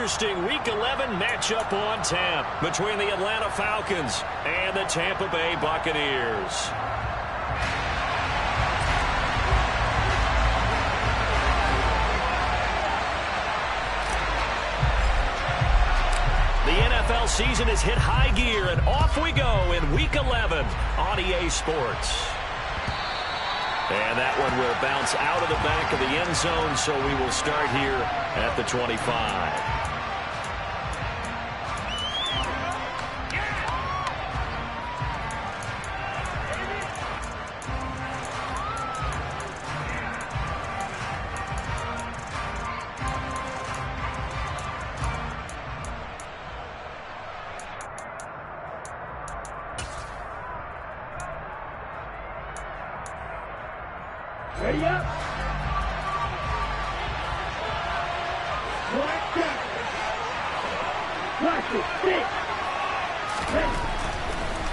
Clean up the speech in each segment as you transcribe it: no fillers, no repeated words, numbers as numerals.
interesting Week 11 matchup on tap between the Atlanta Falcons and the Tampa Bay Buccaneers. The NFL season has hit high gear, and off we go in Week 11 on EA Sports. And that one will bounce out of the back of the end zone, so we will start here at the 25. Ready up.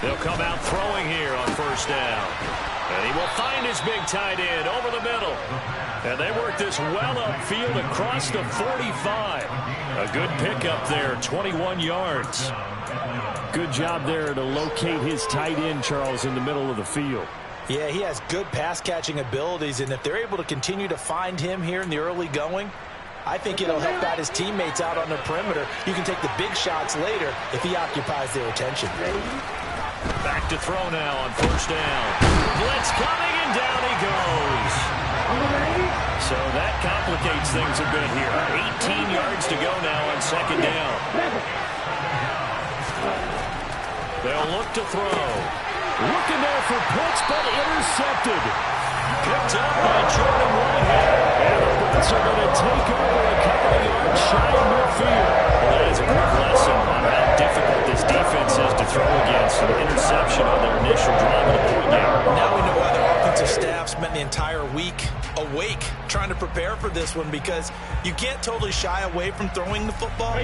They'll come out throwing here on first down. And he will find his big tight end over the middle. And they work this well upfield across the 45. A good pickup there, 21 yards. Good job there to locate his tight end, Charles, in the middle of the field. Yeah, he has good pass-catching abilities, and if they're able to continue to find him here in the early going, I think it'll help out his teammates out on the perimeter. You can take the big shots later if he occupies their attention. Back to throw now on first down. Blitz coming, and down he goes. So that complicates things a bit here. 18 yards to go now on second down. They'll look to throw. Looking there for Pitts, but intercepted. Picked up by Jordan Whitehead. And the Brits are going to take over a couple of yards shy of midfield. Well, that is a quick lesson on how difficult this defense is to throw against. An interception on their initial drive of the ball game. Now we know why their offensive staff spent the entire week awake trying to prepare for this one, because you can't totally shy away from throwing the football,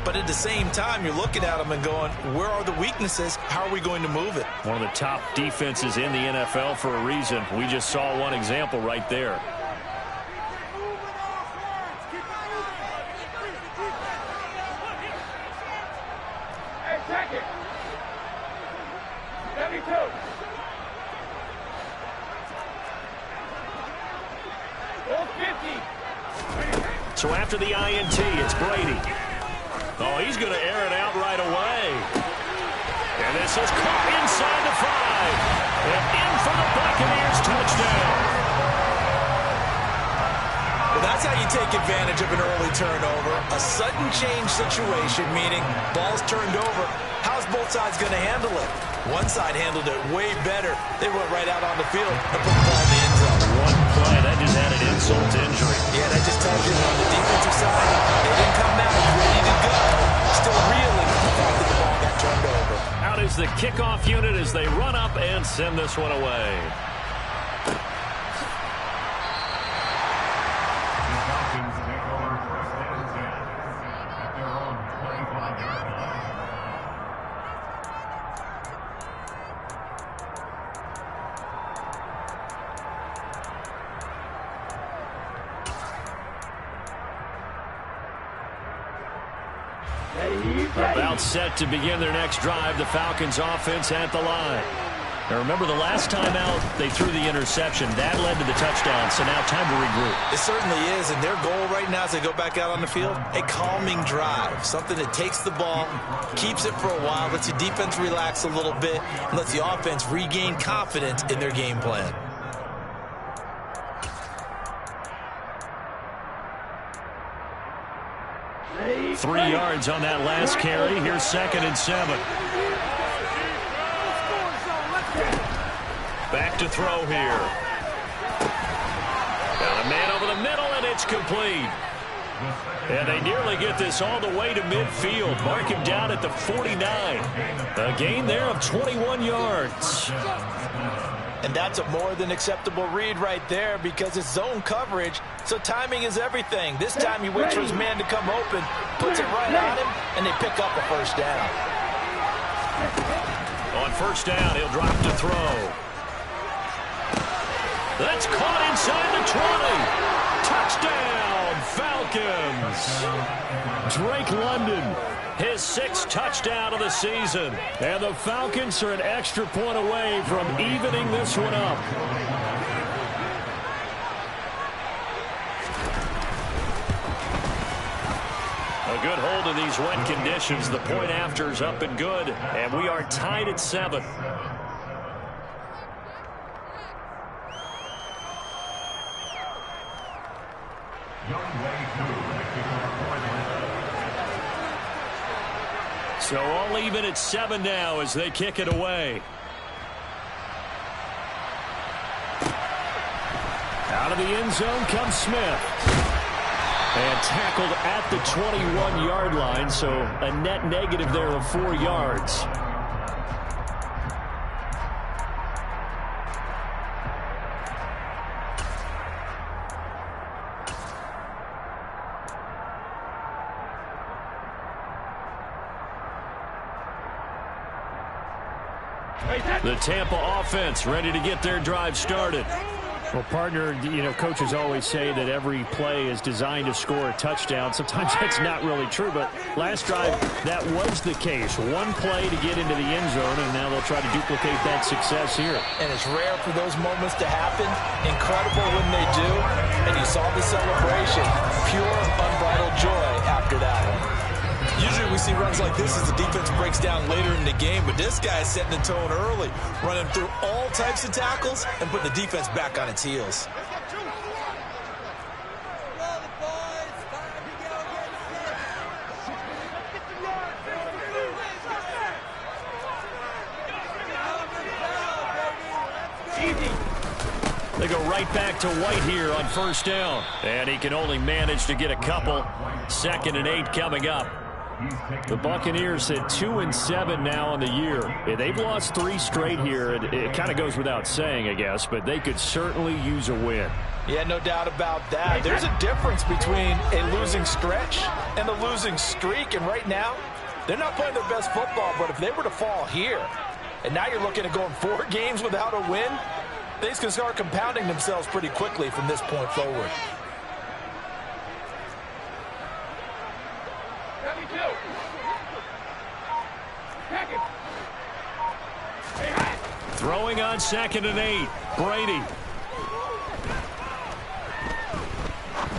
but at the same time you're looking at them and going, where are the weaknesses? How are we going to move it? One of the top defenses in the NFL for a reason. We just saw one example right there. So after the INT, it's Brady. Oh, he's going to air it out right away. And this is caught inside the 5. And in for the Buccaneers touchdown. Well, that's how you take advantage of an early turnover. A sudden change situation, meaning ball's turned over. How's both sides going to handle it? One side handled it way better. They went right out on the field and put the ball in the end zone. One play, that just added insult to injury. Yeah, that just tells you on the defensive side, they didn't come out ready to go. Still reeling with the fact that the ball got turned over. Out is the kickoff unit as they run up and send this one away. About set to begin their next drive. The Falcons offense at the line. Now remember, the last time out, they threw the interception. That led to the touchdown, so now time to regroup. It certainly is, and their goal right now as they go back out on the field, a calming drive. Something that takes the ball, keeps it for a while, lets the defense relax a little bit, and lets the offense regain confidence in their game plan. Three yards on that last carry. Here's 2nd and 7. Back to throw here. Got a man over the middle, and it's complete. And they nearly get this all the way to midfield. Mark him down at the 49. A gain there of 21 yards. And that's a more than acceptable read right there, because it's zone coverage, so timing is everything. This time he waits for his man to come open, puts it right on him, and they pick up a first down. On first down, he'll drop to throw. That's caught inside the 20. Touchdown, Falcons! Drake London, his 6th touchdown of the season. And the Falcons are an extra point away from evening this one up. A good hold in these wet conditions. The point after is up and good, and we are tied at 7. So all even at 7 now as they kick it away. Out of the end zone comes Smith. And tackled at the 21-yard line, so a net negative there of 4 yards. The Tampa offense ready to get their drive started. Well, partner, coaches always say that every play is designed to score a touchdown. Sometimes that's not really true, but last drive, that was the case. One play to get into the end zone, and now they'll try to duplicate that success here. And it's rare for those moments to happen. Incredible when they do. And you saw the celebration. Pure, unbridled joy after that one. Usually we see runs like this as the defense breaks down later in the game, but this guy is setting the tone early, running through all types of tackles and putting the defense back on its heels. They go right back to White here on first down. And he can only manage to get a couple. 2nd and 8 coming up. The Buccaneers at 2-7 now on the year. They've lost 3 straight here. It kind of goes without saying, I guess, but they could certainly use a win. Yeah, no doubt about that. There's a difference between a losing stretch and a losing streak, and right now, they're not playing their best football, but if they were to fall here, and now you're looking at going 4 games without a win, things can start compounding themselves pretty quickly from this point forward. Throwing on 2nd and 8. Brady.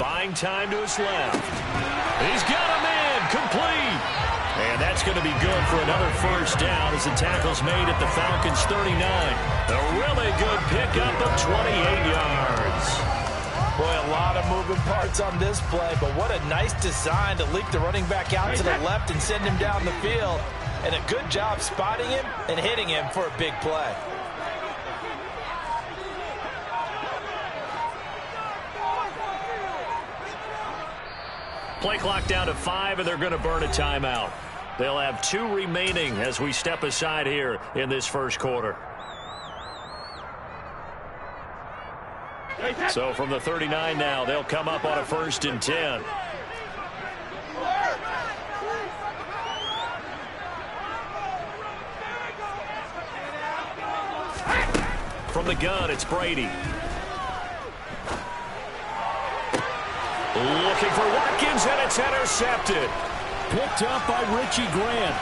Buying time to his left. He's got a man. Complete. And that's going to be good for another first down as the tackle's made at the Falcons' 39. A really good pickup of 28 yards. Boy, a lot of moving parts on this play, but what a nice design to leak the running back out to the left and send him down the field. And a good job spotting him and hitting him for a big play. Play clock down to 5, and they're going to burn a timeout. They'll have 2 remaining as we step aside here in this first quarter. So from the 39 now, they'll come up on a 1st and 10. From the gun, it's Brady. Looking for Watkins, and it's intercepted. Picked up by Richie Grant.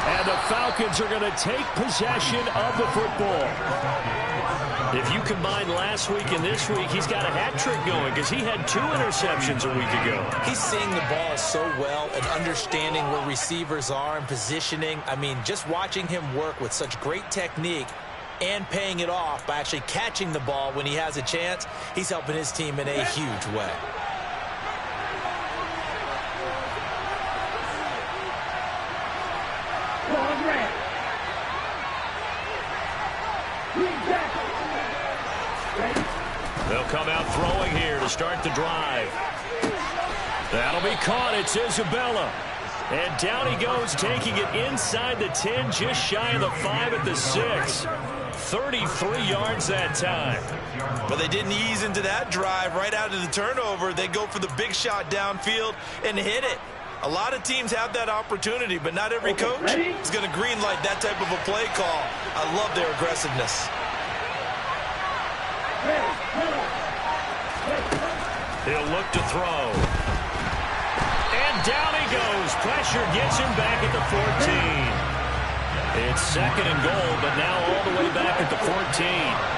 And the Falcons are going to take possession of the football. If you combine last week and this week, he's got a hat trick going because he had 2 interceptions a week ago. He's seeing the ball so well and understanding where receivers are and positioning. I mean, just watching him work with such great technique and paying it off by actually catching the ball when he has a chance, he's helping his team in a huge way. They'll come out throwing here to start the drive. That'll be caught. It's Isabella. And down he goes, taking it inside the 10, just shy of the 5 at the 6. 33 yards that time. But they didn't ease into that drive right out of the turnover. They go for the big shot downfield and hit it. A lot of teams have that opportunity, but not every coach is going to greenlight that type of a play call. I love their aggressiveness. He'll look to throw. And down he goes. Pressure gets him back at the 14. It's 2nd and goal, but now all the way back at the 14.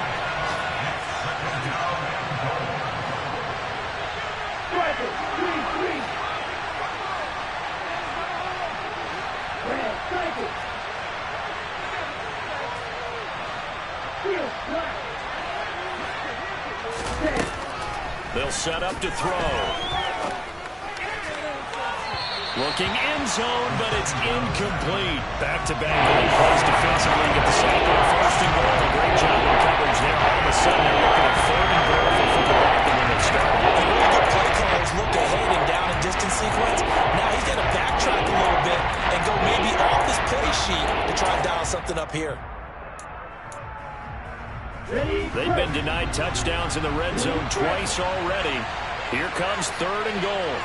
They'll set up to throw. Looking end zone, but it's incomplete. Back-to-back great plays defensively. Get the sack on 1st and goal. A great job in coverage there. All of a sudden, they're looking at 3rd and goal for the back than when they started. Really good play callers looked ahead and down in distance sequence. Now he's got to backtrack a little bit and go maybe off his play sheet to try and dial something up here. They've been denied touchdowns in the red zone twice already. Here comes 3rd and goal.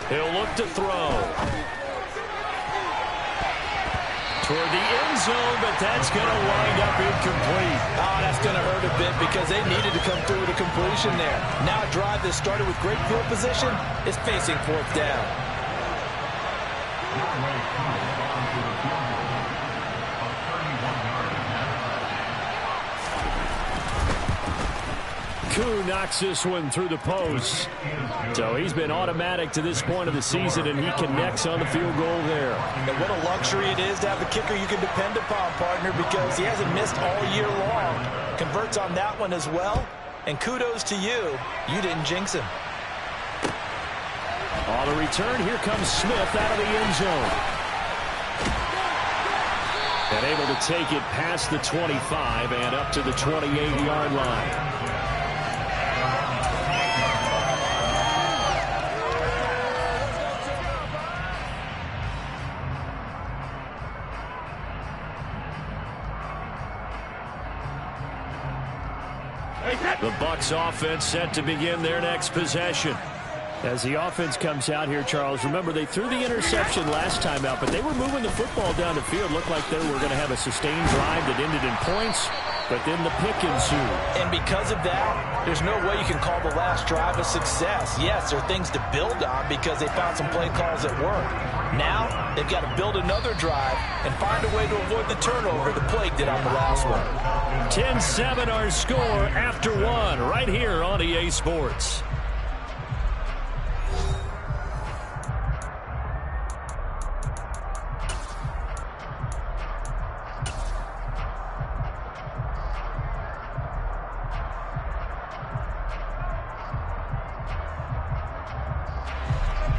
He'll look to throw. Toward the end zone, but that's going to wind up incomplete. Oh, that's going to hurt a bit because they needed to come through with a completion there. Now a drive that started with great field position is facing 4th down. Koo knocks this one through the post. So he's been automatic to this point of the season, and he connects on the field goal there. And what a luxury it is to have a kicker you can depend upon, partner, because he hasn't missed all year long. Converts on that one as well. And kudos to you. You didn't jinx him. On the return, here comes Smith out of the end zone. And able to take it past the 25 and up to the 28-yard line. The Bucs offense set to begin their next possession. As the offense comes out here, Charles, remember they threw the interception last time out, but they were moving the football down the field. Looked like they were going to have a sustained drive that ended in points, but then the pick ensued. And because of that, there's no way you can call the last drive a success. Yes, there are things to build on because they found some play calls that work. Now, they've got to build another drive and find a way to avoid the turnover the Plague did on the last one. 10-7 our score after one right here on EA Sports.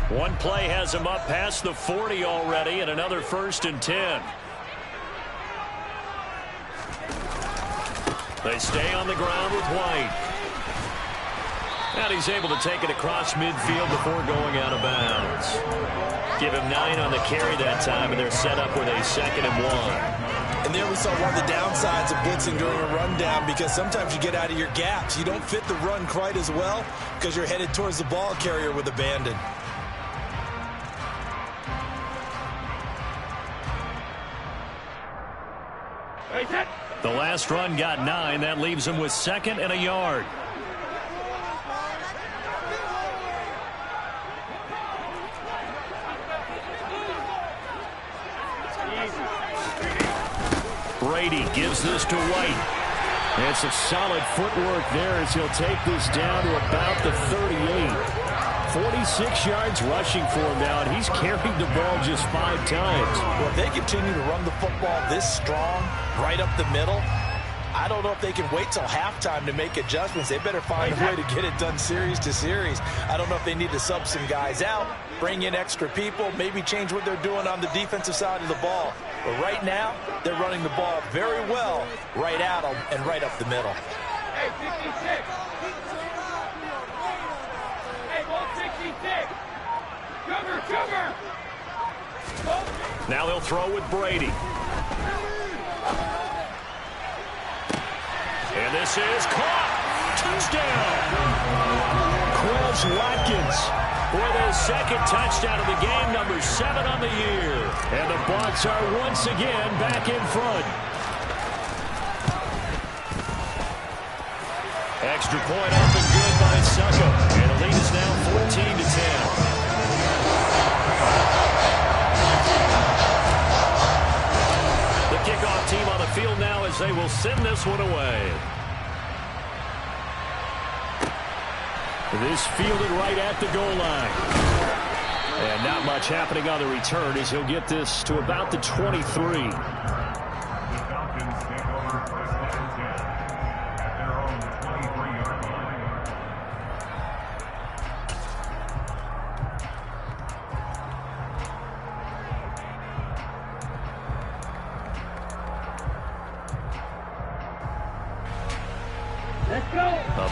One play has him up past the 40 already, and another 1st and 10. They stay on the ground with White. And he's able to take it across midfield before going out of bounds. Give him 9 on the carry that time, and they're set up with a 2nd and 1. And there we saw one of the downsides of blitzing during a rundown, because sometimes you get out of your gaps. You don't fit the run quite as well because you're headed towards the ball carrier with abandon. The last run got 9. That leaves him with 2nd and a yard. Brady gives this to White. And some solid footwork there as he'll take this down to about the 38. 46 yards rushing for him now, and he's carried the ball just 5 times. Well, if they continue to run the football this strong, right up the middle, I don't know if they can wait till halftime to make adjustments. They better find a way to get it done series to series. I don't know if they need to sub some guys out, bring in extra people, maybe change what they're doing on the defensive side of the ball. But right now, they're running the ball very well right at them and right up the middle. Hey, 56. Hey, ball 66. Sugar. Now they'll throw with Brady. And this is caught. Touchdown. Quez Watkins for the 2nd touchdown of the game, number 7 on the year. And the Bucs are once again back in front. Extra point up and good by Succo. And the lead is now 14-10. The kickoff team on the field now as they will send this one away. This fielded right at the goal line. And not much happening on the return as he'll get this to about the 23.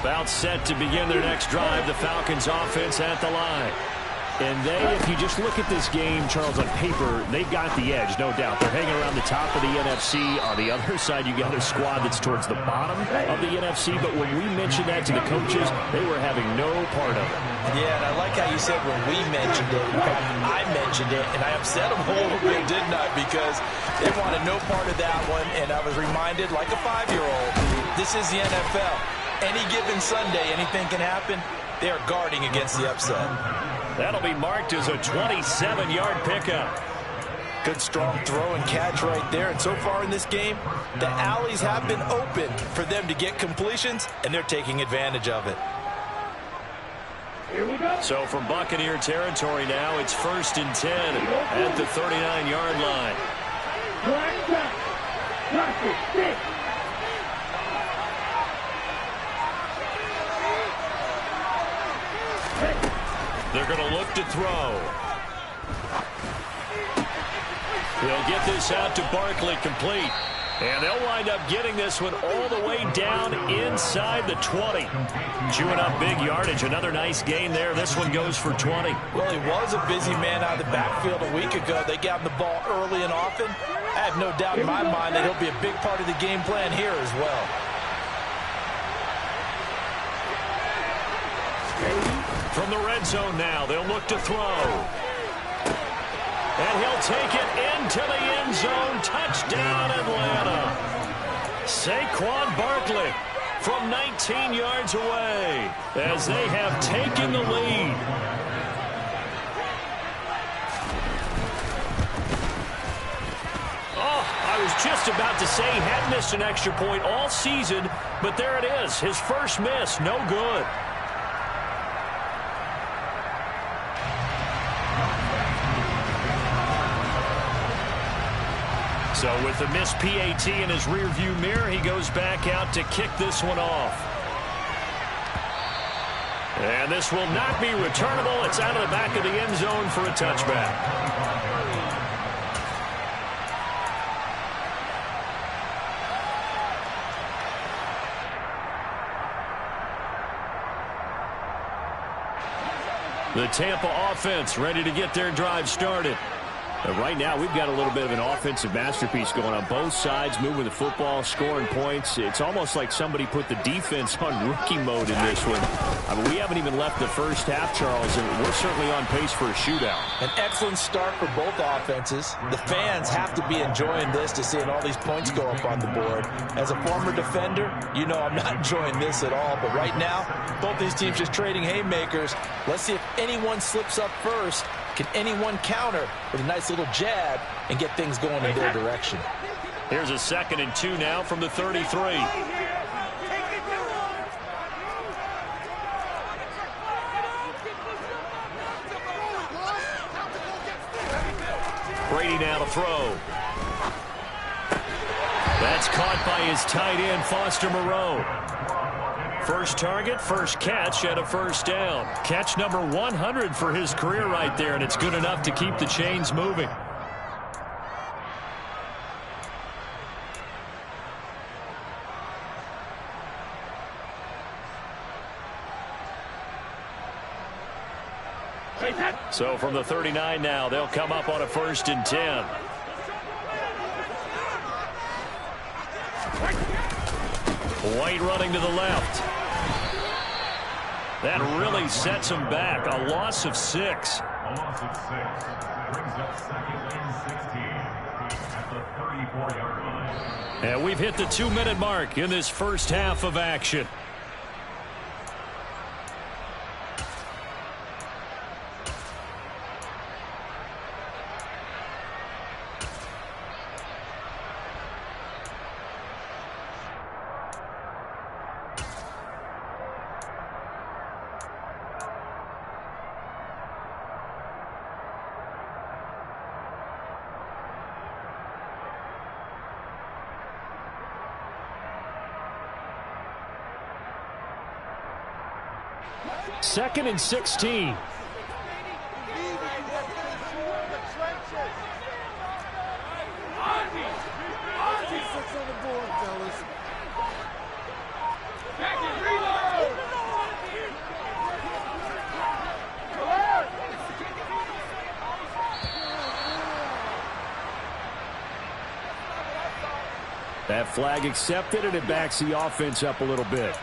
About set to begin their next drive, the Falcons offense at the line. And if you just look at this game, Charles, on paper, they've got the edge, no doubt. They're hanging around the top of the NFC. On the other side, you got a squad that's towards the bottom of the NFC. But when we mentioned that to the coaches, they were having no part of it. Yeah, and I like how you said when we mentioned it. In fact, I mentioned it, and I upset them a little bit, didn't I? Because they wanted no part of that one, and I was reminded, like a 5-year-old, this is the NFL. Any given Sunday, anything can happen. They are guarding against the upset. That'll be marked as a 27-yard pickup. Good strong throw and catch right there. And so far in this game, the alleys have been open for them to get completions, and they're taking advantage of it. Here we go. So from Buccaneer territory now, it's 1st and 10 at the 39-yard line. They're going to look to throw. They'll get this out to Barkley, complete. And they'll wind up getting this one all the way down inside the 20. Chewing up big yardage. Another nice gain there. This one goes for 20. Well, he was a busy man out of the backfield a week ago. They got him the ball early and often. I have no doubt in my mind that he'll be a big part of the game plan here as well. From the red zone now, they'll look to throw. And he'll take it into the end zone. Touchdown, Atlanta. Saquon Barkley from 19 yards away as they have taken the lead. Oh, I was just about to say he hadn't missed an extra point all season, but there it is. His first miss, no good. So with the missed PAT in his rearview mirror, he goes back out to kick this one off. And this will not be returnable. It's out of the back of the end zone for a touchback. The Tampa offense ready to get their drive started. Right now, we've got a little bit of an offensive masterpiece going on both sides, moving the football, scoring points. It's almost like somebody put the defense on rookie mode in this one. I mean, we haven't even left the first half, Charles, and we're certainly on pace for a shootout. An excellent start for both offenses. The fans have to be enjoying this to seeing all these points go up on the board. As a former defender, you know I'm not enjoying this at all. But right now, both these teams just trading haymakers. Let's see if anyone slips up first. Can anyone counter with a nice little jab and get things going in their direction? Here's a 2nd and 2 now from the 33. Brady now to throw. That's caught by his tight end, Foster Moreau. First target, first catch, and a first down. Catch number 100 for his career right there, and it's good enough to keep the chains moving. So from the 39 now, they'll come up on a 1st and 10. White running to the left. That really sets him back. A loss of 6. A loss of 6 brings up 2nd and 16 at the 34-yard line. And we've hit the 2-minute mark in this first half of action. 2nd and 16. That flag accepted, and it backs the offense up a little bit.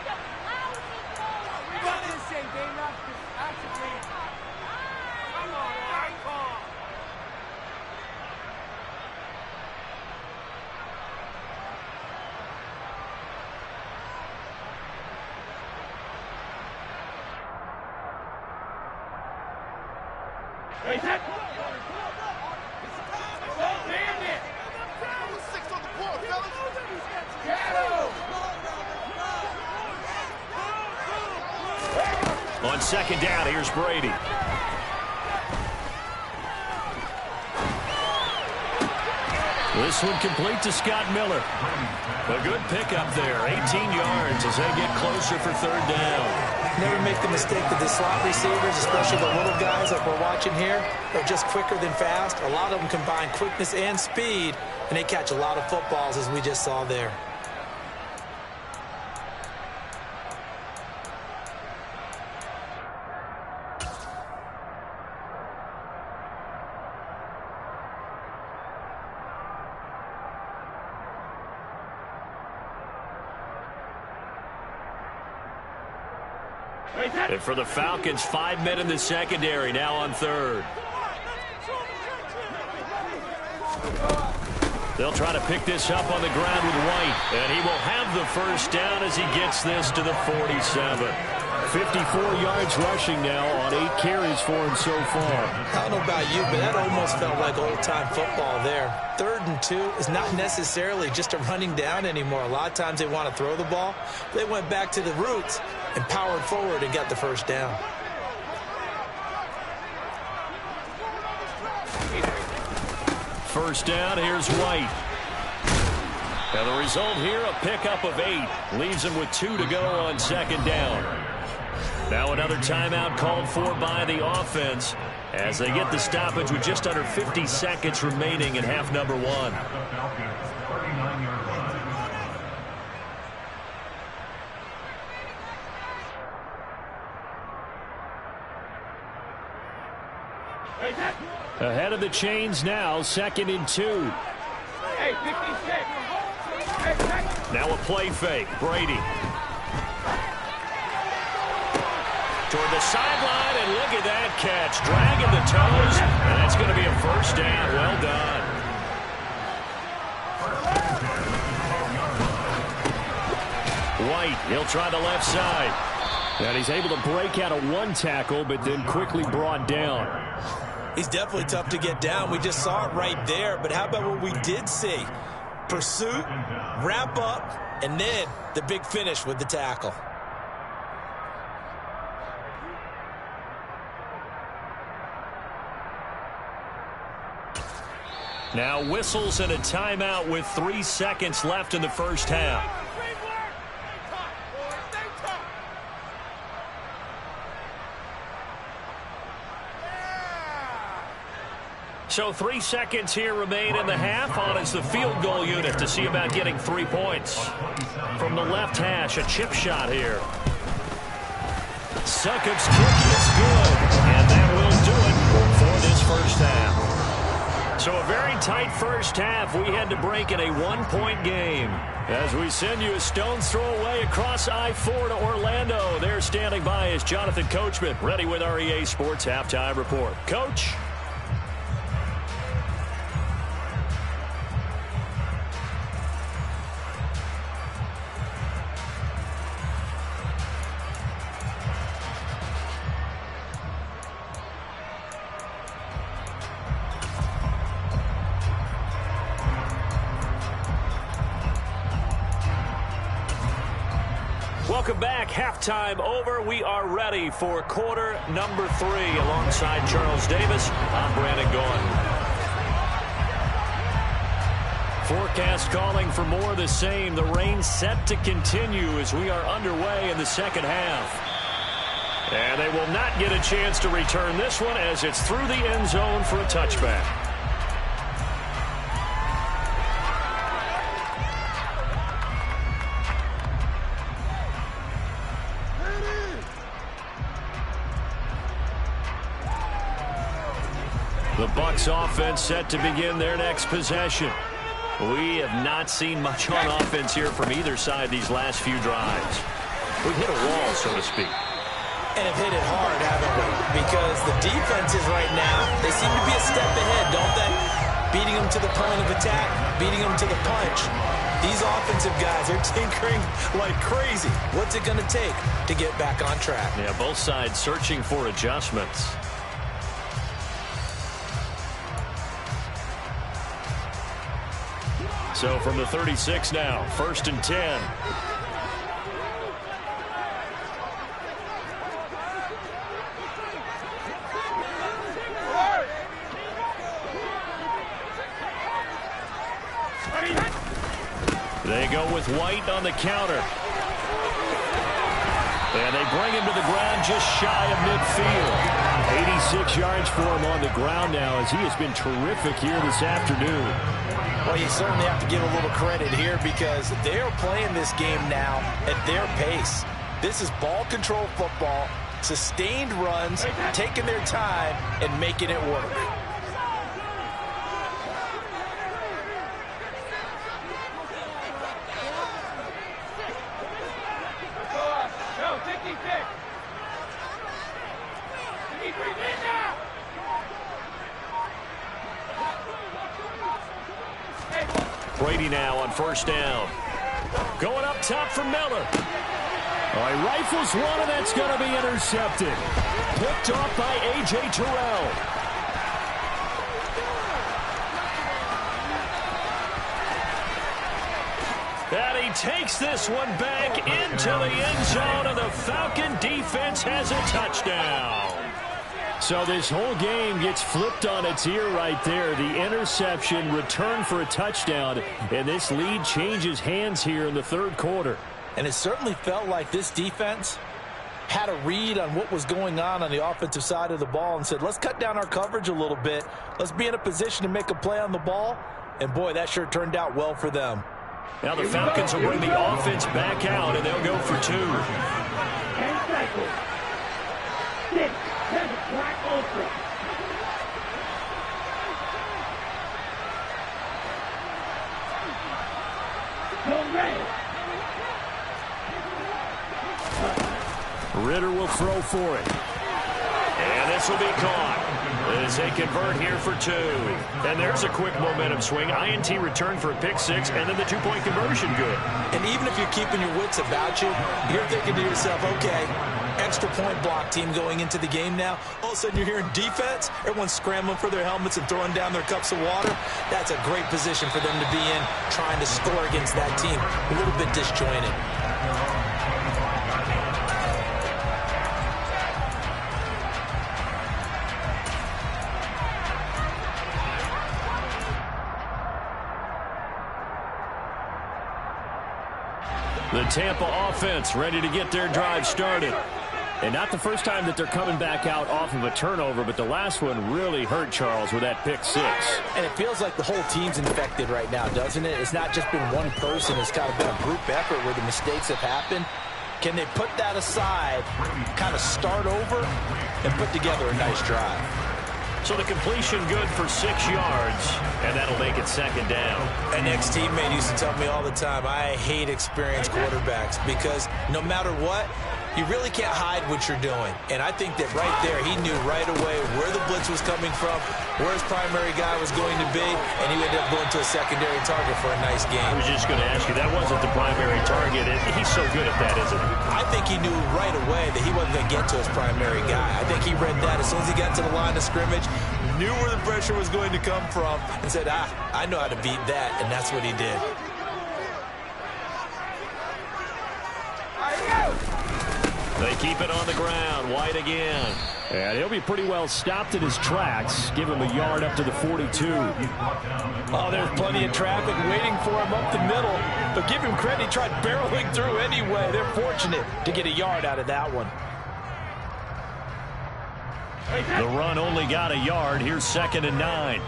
On 2nd down, here's Brady. This one complete to Scott Miller. A good pickup there, 18 yards as they get closer for 3rd down. Never make the mistake that the slot receivers, especially the little guys like we're watching here, are just quicker than fast. A lot of them combine quickness and speed, and they catch a lot of footballs, as we just saw there. And for the Falcons, 5 men in the secondary, now on 3rd. They'll try to pick this up on the ground with White, and he will have the 1st down as he gets this to the 47. 54 yards rushing now on 8 carries for him so far. I don't know about you, but that almost felt like old-time football there. 3rd and 2 is not necessarily just a running down anymore. A lot of times they want to throw the ball. They went back to the roots and powered forward and got the 1st down. First down, here's White. And the result here, a pickup of 8. Leaves him with 2 to go on 2nd down. Now another timeout called for by the offense as they get the stoppage with just under 50 seconds remaining in half number 1. Ahead of the chains now, 2nd and 2. Hey, 56. Now a play fake. Brady. Toward the sideline, and look at that catch. Dragging the toes, and that's going to be a 1st down. Well done. White, he'll try the left side. And he's able to break out of 1 tackle, but then quickly brought down. He's definitely tough to get down. We just saw it right there. But how about what we did see? Pursuit, wrap up, and then the big finish with the tackle. Now whistles and a timeout with 3 seconds left in the 1st half. So 3 seconds here remain in the half. On is the field goal unit to see about getting 3 points. From the left hash, a chip shot here. Succop's kick is good. And that will do it for this 1st half. So a very tight 1st half. We had to break in a 1-point game. As we send you a stone's throw away across I-4 to Orlando. There standing by is Jonathan Coachman, ready with our EA Sports Halftime Report. Coach? Welcome back. Halftime over. We are ready for quarter number 3. Alongside Charles Davis, I'm Brandon Gaughan. Forecast calling for more of the same. The rain set to continue as we are underway in the 2nd half. And they will not get a chance to return this one as it's through the end zone for a touchback. The Bucs offense set to begin their next possession. We have not seen much on offense here from either side these last few drives. We've hit a wall, so to speak. And have hit it hard, haven't we? Because the defenses right now, they seem to be a step ahead, don't they? Beating them to the point of attack, beating them to the punch. These offensive guys are tinkering like crazy. What's it going to take to get back on track? Yeah, both sides searching for adjustments. So from the 36 now, 1st and 10. They go with White on the counter. And they bring him to the ground just shy of midfield. 86 yards for him on the ground now as he has been terrific here this afternoon. Well, you certainly have to give a little credit here because they're playing this game now at their pace. This is ball control football, sustained runs, taking their time and making it work. Brady now on 1st down. Going up top for Miller. All right, rifles one, and that's going to be intercepted. Picked off by A.J. Terrell. And he takes this one back into the end zone, and the Falcon defense has a touchdown. So this whole game gets flipped on its ear right there. The interception, return for a touchdown, and this lead changes hands here in the 3rd quarter. And it certainly felt like this defense had a read on what was going on the offensive side of the ball and said, let's cut down our coverage a little bit. Let's be in a position to make a play on the ball. And, boy, that sure turned out well for them. Now the Falcons will bring the offense back out, and they'll go for 2. 10 cycles. 6, 7, black ultra. Go red. Ritter will throw for it. And this will be caught as they convert here for 2. And there's a quick momentum swing. INT return for a pick 6, and then the 2-point conversion good. And even if you're keeping your wits about you, you're thinking to yourself, okay, extra point block team going into the game now. All of a sudden you're hearing defense. Everyone's scrambling for their helmets and throwing down their cups of water. That's a great position for them to be in, trying to score against that team. A little bit disjointed. The Tampa offense ready to get their drive started. And not the first time that they're coming back out off of a turnover, but the last one really hurt Charles with that pick 6. And it feels like the whole team's infected right now, doesn't it? It's not just been one person. It's kind of been a group effort where the mistakes have happened. Can they put that aside, kind of start over, and put together a nice drive? So the completion good for 6 yards, and that'll make it 2nd down. An ex-teammate used to tell me all the time, I hate experienced quarterbacks because no matter what, you really can't hide what you're doing. And I think that right there, he knew right away where the blitz was coming from, where his primary guy was going to be, and he ended up going to a secondary target for a nice game. I was just going to ask you, that wasn't the primary target. He's so good at that, isn't he? I think he knew right away that he wasn't going to get to his primary guy. I think he read that as soon as he got to the line of scrimmage, knew where the pressure was going to come from, and said, I know how to beat that, and that's what he did. They keep it on the ground. White again. And he'll be pretty well stopped in his tracks. Give him a yard up to the 42. Oh, there's plenty of traffic waiting for him up the middle. But give him credit, he tried barreling through anyway. They're fortunate to get a yard out of that one. The run only got a yard. Here's 2nd and 9.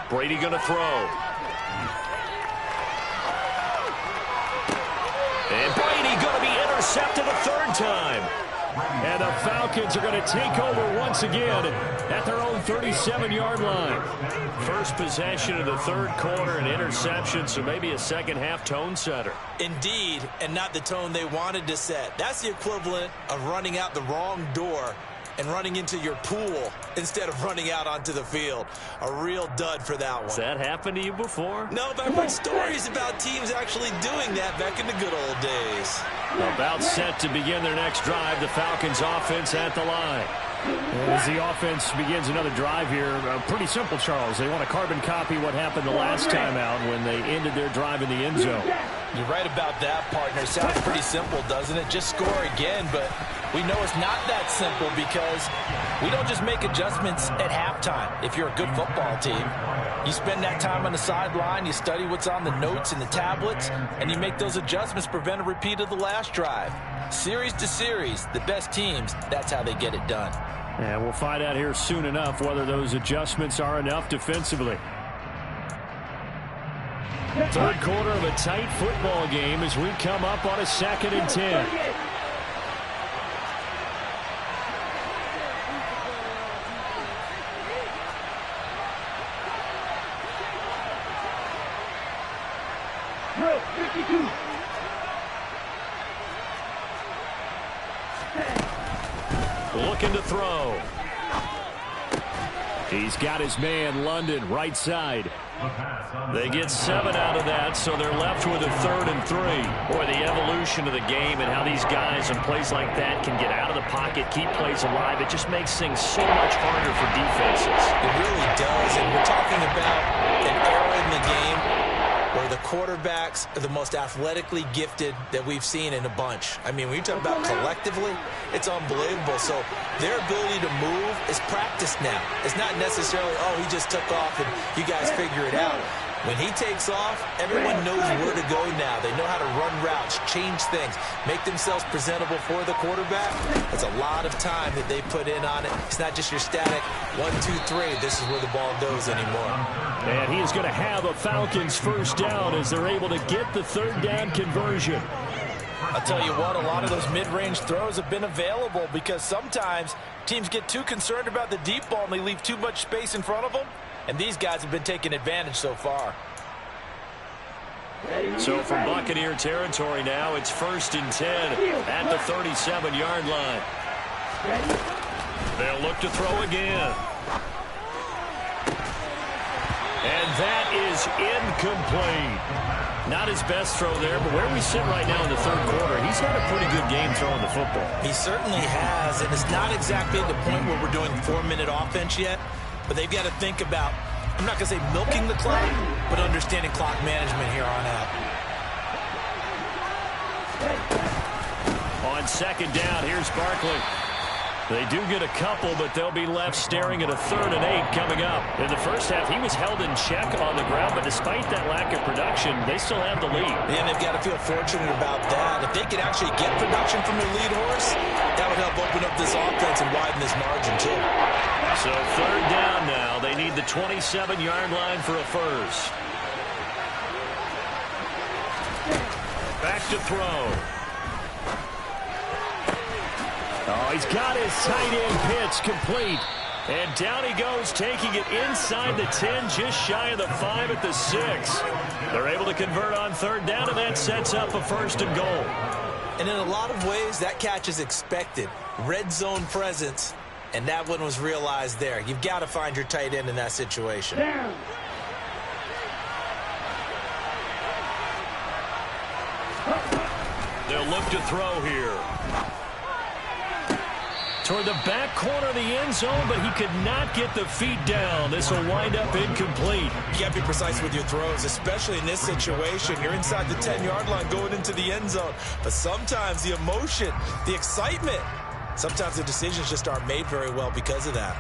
Brady going to throw. And Brady going to be intercepted a 3rd time. And the Falcons are going to take over once again at their own 37-yard line. First possession of the 3rd quarter, an interception, so maybe a second-half tone setter. Indeed, and not the tone they wanted to set. That's the equivalent of running out the wrong door and running into your pool instead of running out onto the field. A real dud for that one. Has that happened to you before? No, but I've heard stories about teams actually doing that back in the good old days. About set to begin their next drive, the Falcons offense at the line. As the offense begins another drive here, pretty simple, Charles. They want to carbon copy what happened the last time out when they ended their drive in the end zone. You're right about that, partner. Sounds pretty simple, doesn't it? Just score again, but we know it's not that simple because we don't just make adjustments at halftime. If you're a good football team, you spend that time on the sideline, you study what's on the notes and the tablets, and you make those adjustments to prevent a repeat of the last drive. Series to series, the best teams, that's how they get it done. And we'll find out here soon enough whether those adjustments are enough defensively. 3rd quarter of a tight football game as we come up on a 2nd and 10. Drill 52. Looking to throw. He's got his man, London, right side. They get 7 out of that, so they're left with a 3rd and 3. Boy, the evolution of the game and how these guys in plays like that can get out of the pocket, keep plays alive, it just makes things so much harder for defenses. It really does, and we're talking about an era in the game where the quarterbacks are the most athletically gifted that we've seen in a bunch. I mean, when you talk about collectively, it's unbelievable. So their ability to move is practiced now. It's not necessarily, oh, he just took off and you guys figure it out. When he takes off, everyone knows where to go now. They know how to run routes, change things, make themselves presentable for the quarterback. It's a lot of time that they put in on it. It's not just your static 1, 2, 3. This is where the ball goes anymore. And he is going to have a Falcons first down as they're able to get the 3rd down conversion. I'll tell you what, a lot of those mid-range throws have been available because sometimes teams get too concerned about the deep ball and they leave too much space in front of them. And these guys have been taking advantage so far. So from Buccaneer territory now, it's 1st and 10 at the 37-yard line. They'll look to throw again. And that is incomplete. Not his best throw there, but where we sit right now in the 3rd quarter, he's had a pretty good game throwing the football. He certainly has, and it's not exactly at the point where we're doing 4-minute offense yet. But they've got to think about, I'm not going to say milking the clock, but understanding clock management here on out. On 2nd down, here's Barkley. They do get a couple, but they'll be left staring at a 3rd and 8 coming up. In the first half, he was held in check on the ground, but despite that lack of production, they still have the lead. And they've got to feel fortunate about that. If they could actually get production from their lead horse, that would help open up this offense and widen this margin, too. So 3rd down now. They need the 27-yard line for a first. Back to throw. Oh, he's got his tight end pitch complete. And down he goes, taking it inside the 10, just shy of the 5 at the 6. They're able to convert on 3rd down, and that sets up a 1st and goal. And in a lot of ways, that catch is expected. Red zone presence. And that one was realized there. You've got to find your tight end in that situation. Down. They'll look to throw here. toward the back corner of the end zone, but he could not get the feet down. This will wind up incomplete. You got to be precise with your throws, especially in this situation. You're inside the 10-yard line going into the end zone. But sometimes the emotion, the excitement, sometimes the decisions just aren't made very well because of that.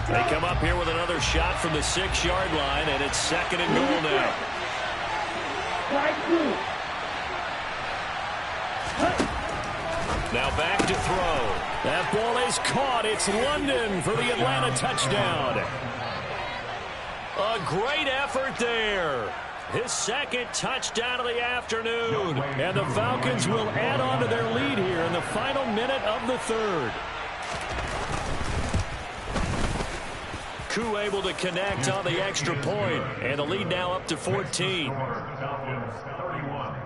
They come up here with another shot from the 6-yard line, and it's 2nd and goal now. Now back to throw. That ball is caught. It's London for the Atlanta touchdown. A great effort there. His 2nd touchdown of the afternoon. And the Falcons will add on to their lead here in the final minute of the 3rd. Koo able to connect on the extra point, and the lead now up to 14. Falcons 31,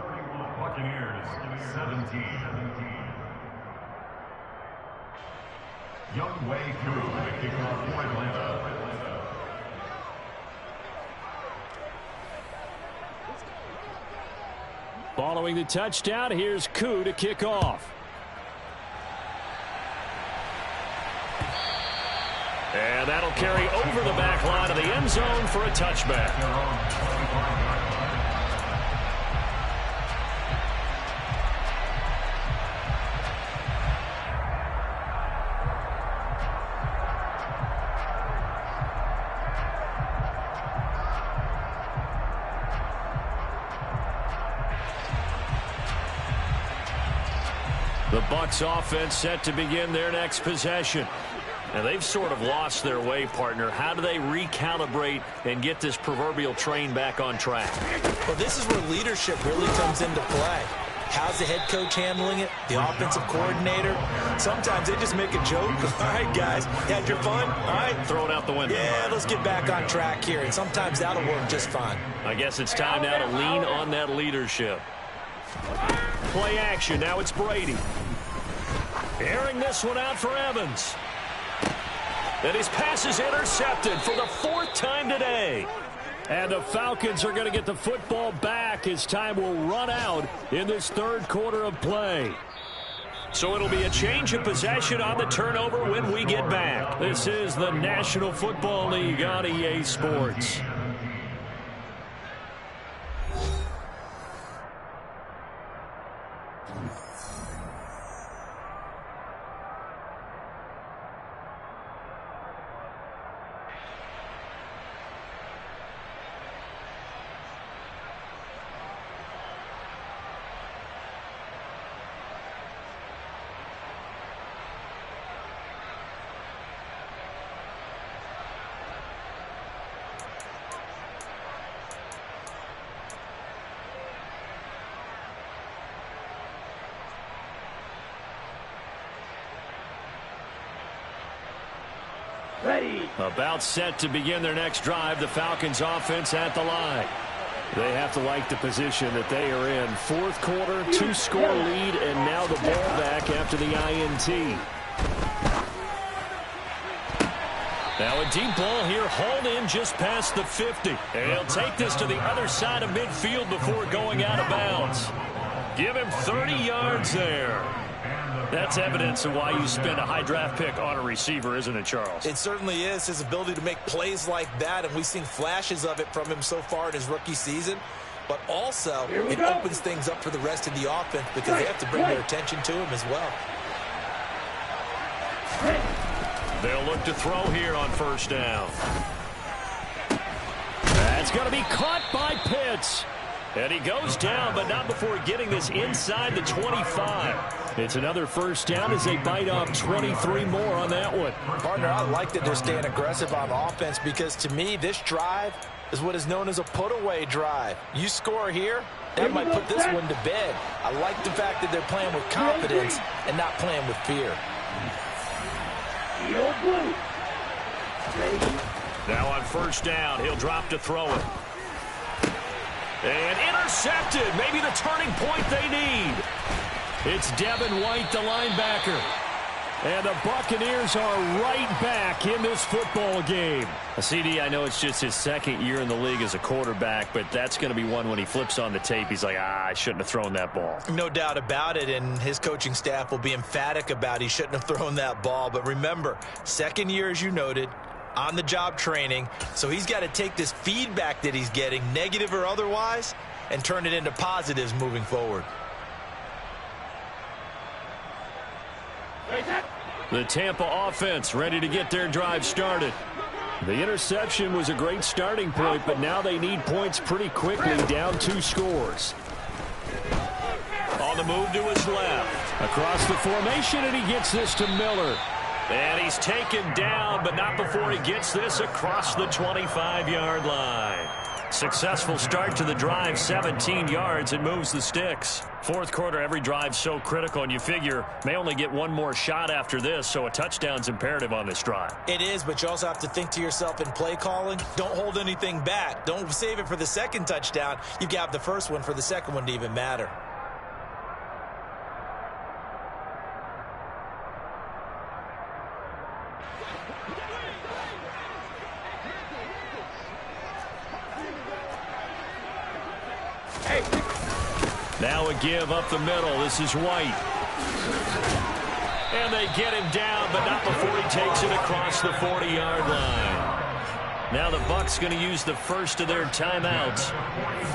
Buccaneers 17. Young Wei Koo, the kickoff for Atlanta. Following the touchdown, here's Koo to kick off. And that'll carry over the back line of the end zone for a touchback. The Bucs offense set to begin their next possession. And they've sort of lost their way, partner. How do they recalibrate and get this proverbial train back on track? Well, this is where leadership really comes into play. How's the head coach handling it? The offensive coordinator? Sometimes they just make a joke. All right, guys, had your fun? All right. Throw it out the window. Yeah, let's get back on track here. And sometimes that'll work just fine. I guess it's time now to lean on that leadership. Play action. Now it's Brady. Airing this one out for Evans. And his pass is intercepted for the 4th time today. And the Falcons are going to get the football back as time will run out in this 3rd quarter of play. So it'll be a change of possession on the turnover when we get back. This is the National Football League on EA Sports. Ready. About set to begin their next drive. The Falcons offense at the line. They have to like the position that they are in. 4th quarter, 2-score lead, and now the ball back after the INT. Now a deep ball here, hauled in just past the 50. And he'll take this to the other side of midfield before going out of bounds. Give him 30 yards there. That's evidence of why you spend a high draft pick on a receiver, isn't it, Charles? It certainly is. His ability to make plays like that, and we've seen flashes of it from him so far in his rookie season. But also, it opens things up for the rest of the offense because they have to bring their attention to him as well. They'll look to throw here on 1st down. That's going to be caught by Pitts. And he goes down, but not before getting this inside the 25. It's another 1st down as they bite off 23 more on that one. Partner, I like that they're staying aggressive on offense because, to me, this drive is what is known as a put-away drive. You score here, that might put this one to bed. I like the fact that they're playing with confidence and not playing with fear. Now on 1st down, he'll drop to throw it. And intercepted. Maybe the turning point they need. It's Devin White, the linebacker. And the Buccaneers are right back in this football game. CD, I know it's just his second year in the league as a quarterback, but that's going to be one when he flips on the tape. He's like, I shouldn't have thrown that ball. No doubt about it, and his coaching staff will be emphatic about he shouldn't have thrown that ball. But remember, second year, as you noted, on-the-job training, so he's got to take this feedback that he's getting, negative or otherwise, and turn it into positives moving forward. The Tampa offense ready to get their drive started. The interception was a great starting point, but now they need points pretty quickly, down 2 scores. On the move to his left. Across the formation, and he gets this to Miller. And he's taken down, but not before he gets this across the 25-yard line. Successful start to the drive, 17 yards, and moves the sticks. Fourth quarter, every drive so critical, and you figure may only get one more shot after this, so a touchdown's imperative on this drive. It is, but you also have to think to yourself in play calling, don't hold anything back. Don't save it for the second touchdown. You've got the first one for the second one to even matter. Now a give up the middle. This is White. And they get him down, but not before he takes it across the 40-yard line. Now the Bucs going to use the first of their timeouts.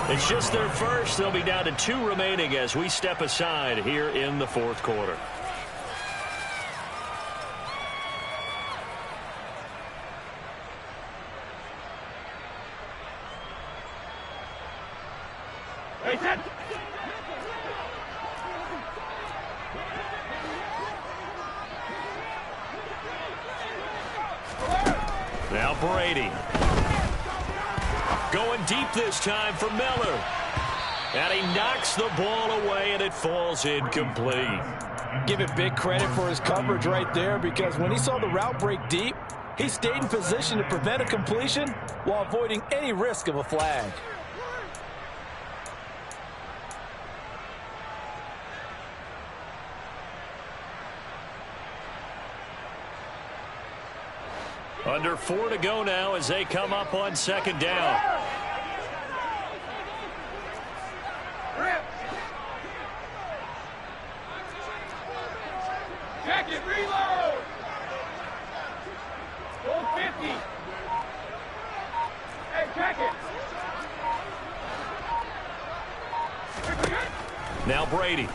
It's just their first. They'll be down to 2 remaining as we step aside here in the fourth quarter. Now Brady. Going deep this time for Miller. And he knocks the ball away, and it falls incomplete. Give it big credit for his coverage right there, because when he saw the route break deep, he stayed in position to prevent a completion while avoiding any risk of a flag. Under 4 to go now as they come up on second down. Check it, reload! Go 50! Hey, check it! Now Brady.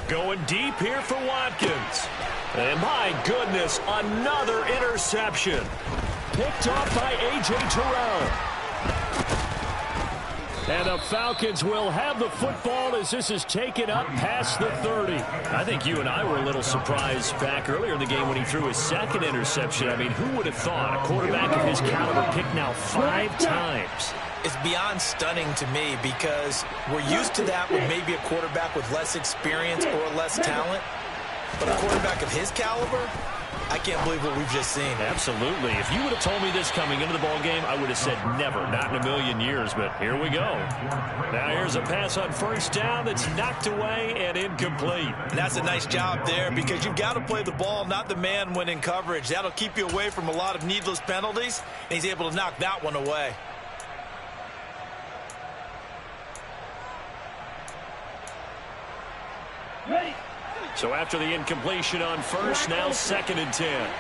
Going deep here for Watkins. And my goodness, another interception. Picked off by A.J. Terrell. And the Falcons will have the football as this is taken up past the 30. I think you and I were a little surprised back earlier in the game when he threw his second interception. I mean, who would have thought a quarterback of his caliber picked now 5 times? It's beyond stunning to me, because we're used to that with maybe a quarterback with less experience or less talent. But a quarterback of his caliber, I can't believe what we've just seen. Absolutely. If you would have told me this coming into the ball game, I would have said never, not in a million years. But here we go. Now here's a pass on first down that's knocked away and incomplete. And that's a nice job there, because you've got to play the ball, not the man when in coverage. That'll keep you away from a lot of needless penalties, and he's able to knock that one away. Ready! So after the incompletion on first, now second and 10.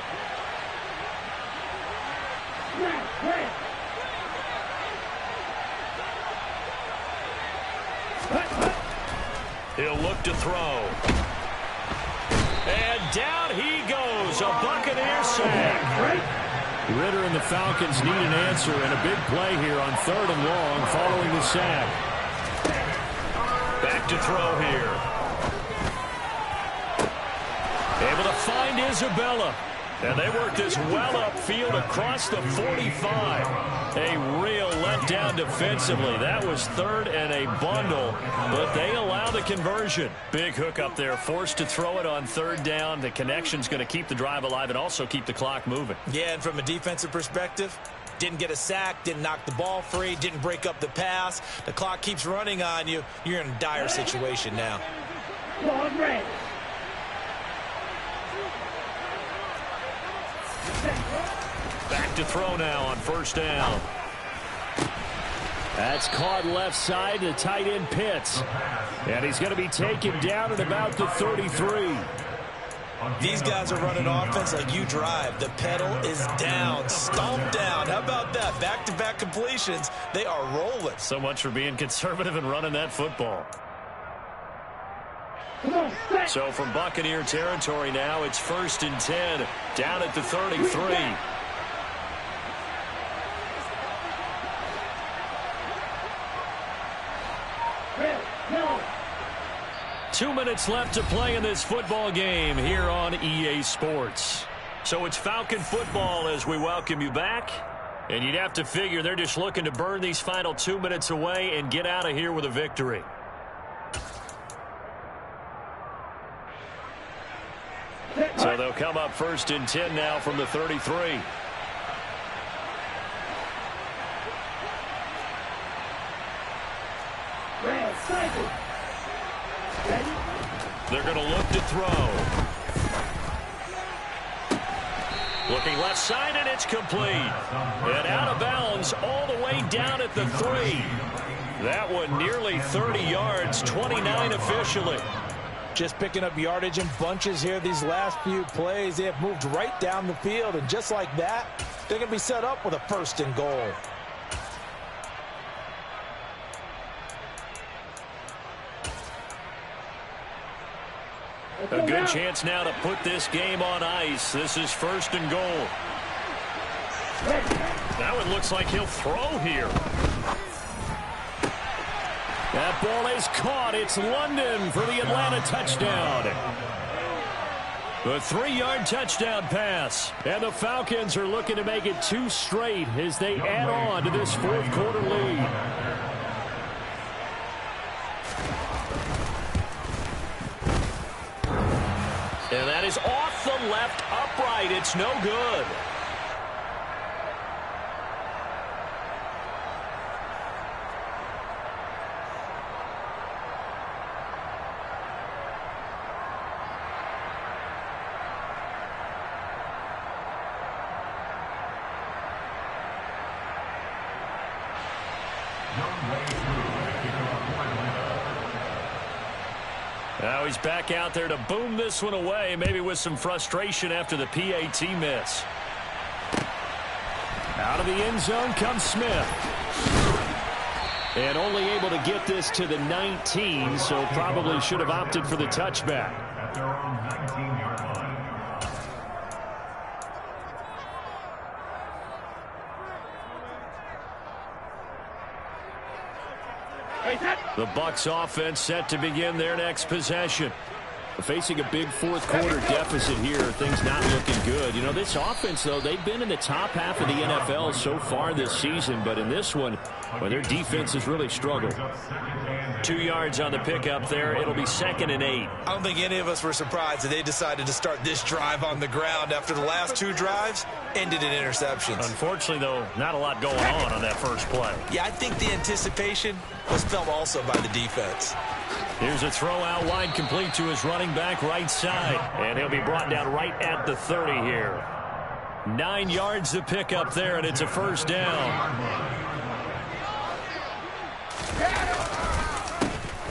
He'll look to throw. And down he goes. A Buccaneer sack. Ritter and the Falcons need an answer, and a big play here on 3rd and long following the sack. Back to throw here. Able to find Isabella. And they work this well upfield across the 45. A real letdown defensively. That was 3rd and a bundle, but they allow the conversion. Big hook up there, forced to throw it on 3rd down. The connection's going to keep the drive alive and also keep the clock moving. Yeah, and from a defensive perspective, didn't get a sack, didn't knock the ball free, didn't break up the pass. The clock keeps running on you. You're in a dire situation now. Long range. Back to throw now on first down. That's caught left side to tight end Pitts. And he's going to be taken down at about the 33. These guys are running offense like you drive. The pedal is down, stomped down. How about that? Back-to-back completions. They are rolling. So much for being conservative and running that football. So from Buccaneer territory now, it's 1st and 10, down at the 33. 2 minutes left to play in this football game here on EA Sports. So it's Falcon football as we welcome you back. And you'd have to figure they're just looking to burn these final 2 minutes away and get out of here with a victory. So they'll come up 1st and 10 now from the 33. They're going to look to throw. Looking left side, and it's complete. And out of bounds all the way down at the 3. That one nearly 30 yards, 29 officially. Just picking up yardage in bunches here these last few plays. They have moved right down the field, and just like that, they're going to be set up with a 1st and goal. A good chance now to put this game on ice. This is 1st and goal. Now it looks like he'll throw here. That ball is caught. It's London for the Atlanta touchdown. The 3-yard touchdown pass. And the Falcons are looking to make it 2 straight as they add on to this 4th quarter lead. And that is off the left upright. It's no good. Now he's back out there to boom this one away, maybe with some frustration after the PAT miss. Out of the end zone comes Smith. And only able to get this to the 19, so probably should have opted for the touchback. At their own 19-yard line. The Bucs offense set to begin their next possession. Facing a big 4th quarter deficit here, things not looking good. You know, this offense, though, they've been in the top half of the NFL so far this season, but in this one, well, their defense has really struggled. 2 yards on the pickup there. It'll be 2nd and 8. I don't think any of us were surprised that they decided to start this drive on the ground after the last 2 drives ended in interceptions. Unfortunately, though, not a lot going on that first play. Yeah, I think the anticipation was felt also by the defense. Here's a throw out wide, complete to his running back right side. And he'll be brought down right at the 30 here. 9 yards to pick up there, and it's a 1st down.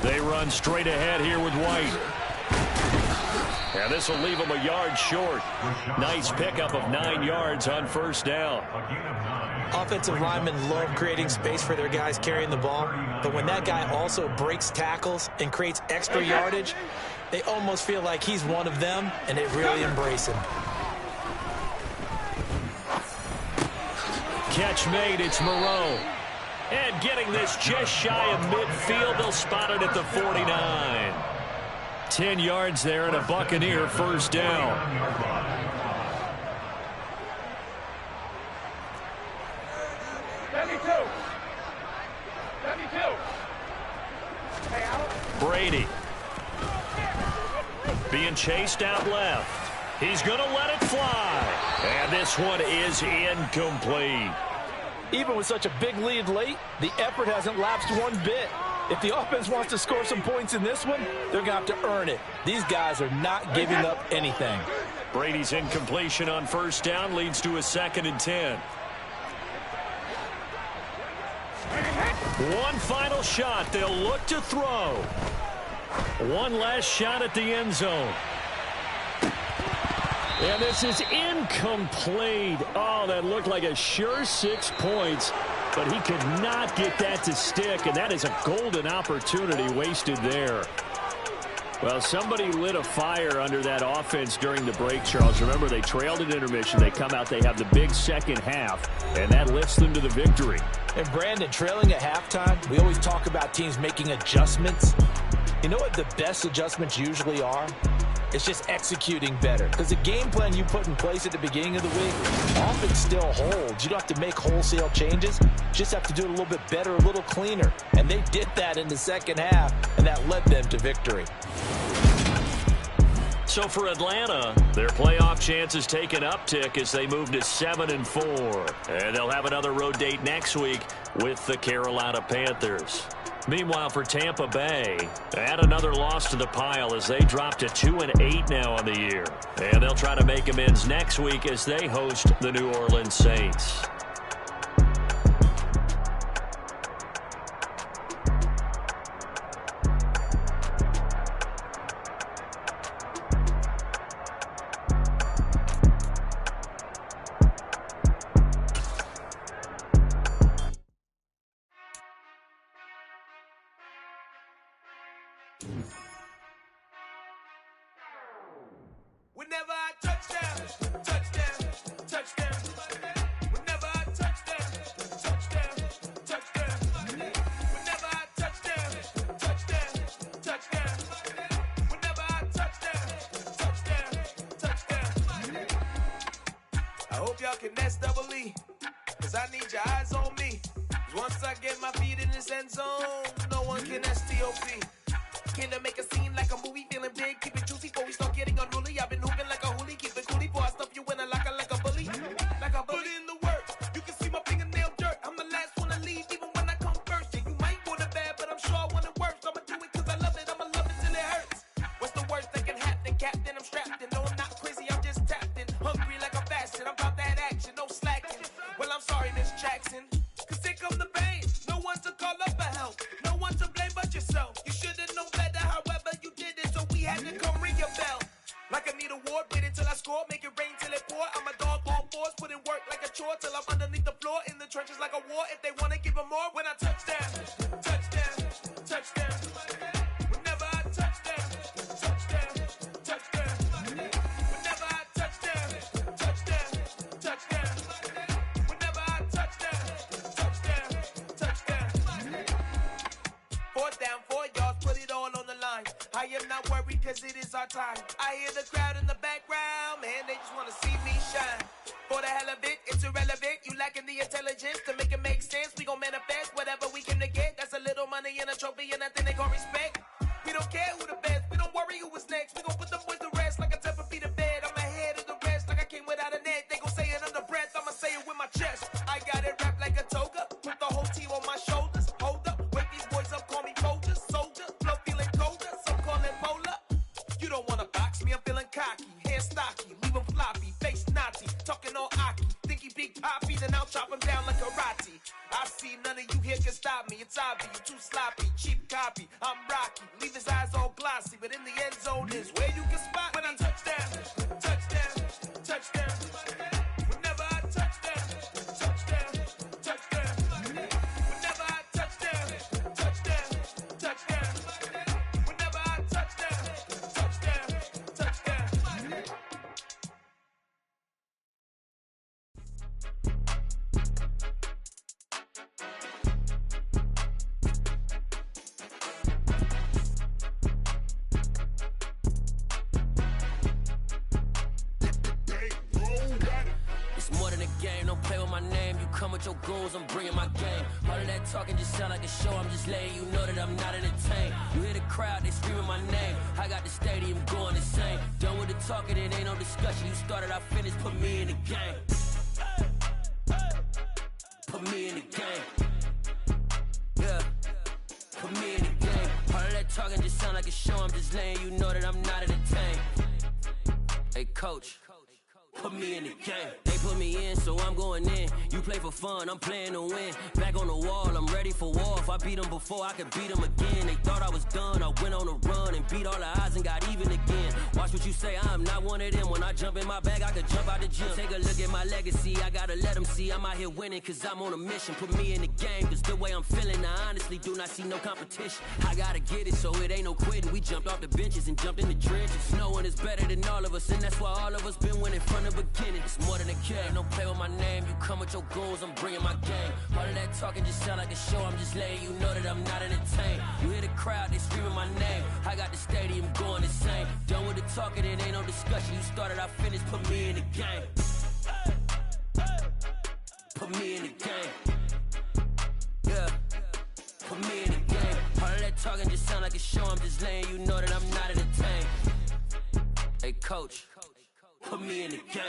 They run straight ahead here with White. And this will leave him a yard short. Nice pickup of 9 yards on 1st down. Offensive linemen love creating space for their guys carrying the ball, but when that guy also breaks tackles and creates extra yardage, they almost feel like he's one of them, and they really embrace him. Catch made, it's Moreau. And getting this just shy of midfield, they'll spot it at the 49. 10 yards there and a Buccaneer 1st down. Brady. Being chased out left. He's going to let it fly. And this one is incomplete. Even with such a big lead late, the effort hasn't lapsed one bit. If the offense wants to score some points in this one, they're going to have to earn it. These guys are not giving up anything. Brady's incompletion on first down leads to a 2nd and 10. One final shot. They'll look to throw. One last shot at the end zone. And this is incomplete. Oh, that looked like a sure 6 points, but he could not get that to stick, and that is a golden opportunity wasted there. Well, somebody lit a fire under that offense during the break, Charles. Remember, they trailed at intermission. They come out, they have the big second half, and that lifts them to the victory. And, Brandon, trailing at halftime, we always talk about teams making adjustments. You know what the best adjustments usually are? It's just executing better. Because the game plan you put in place at the beginning of the week often still holds. You don't have to make wholesale changes. You just have to do it a little bit better, a little cleaner. And they did that in the second half, and that led them to victory. So for Atlanta, their playoff chances take an uptick as they move to 7-4. And they'll have another road date next week with the Carolina Panthers. Meanwhile, for Tampa Bay, add another loss to the pile as they drop to 2-8 now on the year. And they'll try to make amends next week as they host the New Orleans Saints. Whenever I touchdown, touchdown, touchdown. Whenever I touchdown, touchdown, touchdown. Whenever I touchdown, touchdown, touchdown. Whenever I touchdown, touchdown. I hope y'all can SWE, cause I need your eyes on me. Cause once I get my feet in this end zone, no one can STOP. Came to make a scene like a movie, feeling big, keep it juicy before we start getting unruly. I've been hooping like a hoolie, keep it coolie before I stuff you in a locker like a bully. Like a bully. Put in the work, you can see my fingernail dirt. I'm the last one to leave, even when I come first. Yeah, you might want it bad, but I'm sure I want it worse. I'ma do it cause I love it, I'ma love it till it hurts. What's the worst that can happen, Captain? I'm strapped in, no I'm not crazy, I'm just tapped in. Hungry like a fashion, I'm about that action, no slacking. Well, I'm sorry, Miss Jackson, cause here come the pain. No one to call up for help, no one to blame but yourself. You should've known better, however you did it, so we had to come ring your bell. Like I need a ward, wait until I score, make it rain till it pour. I'm a dog on fours, put in work like a chore till I'm underneath the floor, in the trenches like a war. If they wanna give them more, when I touchdown, touchdown, touchdown. Whenever I touchdown, touchdown, touchdown. Whenever I touchdown, touchdown, touchdown. Whenever I touchdown, touchdown, touchdown. 4th down, 4 yards, put it all on the line. I am not worried cause it is our time. I hear the crowd in the background, man, they just wanna see me shine. For the hell of it, it's irrelevant. You lacking the intelligence to make it make sense. We gon' manifest whatever we came to get. That's a little money and a trophy and nothing they gon' respect. We don't care who the best, we don't worry who was next. We gon' put them boys to rest like a 10 feet of bed. I'm ahead of the rest like I came without a net. They gon' say it under breath, I'ma say it with my chest. I got it wrapped like a toga, put the whole team on my shoulders. Hold up, wake these boys up, call me soldier, soldier. Flow feeling colder, some call it polar. You don't wanna box me, I'm feeling cocky. Hair stocky, leave him floppy, face naughty. Talking all aki, think he big poppy, then I'll chop him down like karate. I see none of you here can stop me. It's obvious, you too sloppy, cheap copy. I'm Rocky, leave his eyes all glossy, but in the end zone is where you can spot when I touchdown, touchdown, touchdown. Whenever I touchdown, touchdown, touchdown. Whenever I touchdown, touchdown, touchdown. Whenever I touchdown, touchdown, touchdown. It's more than a game, don't play with my name. You come with your goons, I'm bringing my game. All of that talking just sound like a show, I'm just letting you know that I'm not entertained. You hear the crowd, they screaming my name. I got the stadium going insane. Done with the talking, it ain't no discussion. You started, I finished, put me in the game. Put me in the game. Yeah, put me in the game. All of that talking just sound like a show, I'm just letting you know that I'm not entertained. Hey, coach, put me in the game. They put me in, so I'm going in. You play for fun, I'm playing to win. Back on the wall, I'm ready for war. If I beat them before, I could beat them again. They thought I was done, I went on a run and beat all the odds and got even again. Watch what you say, I'm not one of them. When I jump in my bag, I could jump out the gym. Take a look at my legacy, I gotta let them see I'm out here winning, cause I'm on a mission. Put me in the game, cause the way I'm feeling, I honestly do not see no competition. I gotta get it, so it ain't no quitting. We jumped off the benches and jumped in the trenches. No one is better than all of us, and that's why all of us been winning from the beginning. It's more than a game, don't play with my name. You come with your goons, I'm bringing my game. All of that talking just sound like a show, I'm just letting you know that I'm not entertained. You hear the crowd, they screaming my name. I got the stadium going insane. Done with the talking, it ain't no discussion. You started, I finished, put me in the game. Put me in the game. Yeah, put me in the game. All of that talking just sound like a show, I'm just letting you know that I'm not entertained. Hey coach, put me in the game.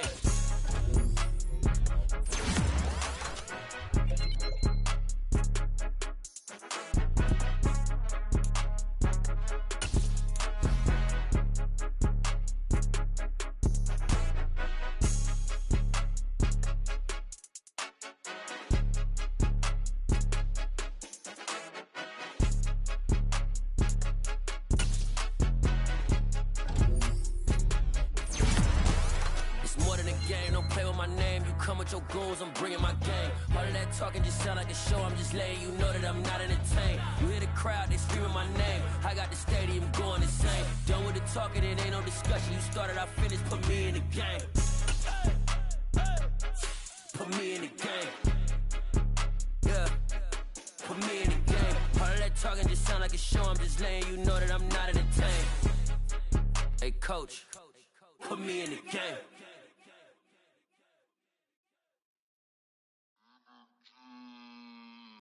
Your goons, I'm bringing my game. All of that talking just sound like a show, I'm just letting you know that I'm not entertained. You hear the crowd, they screaming my name. I got the stadium going insane. Done with the talking, it ain't no discussion. You started, I finished, put me in the game. Put me in the game. Yeah, put me in the game. All of that talking just sound like a show, I'm just letting you know that I'm not entertained. Hey coach, put me in the game.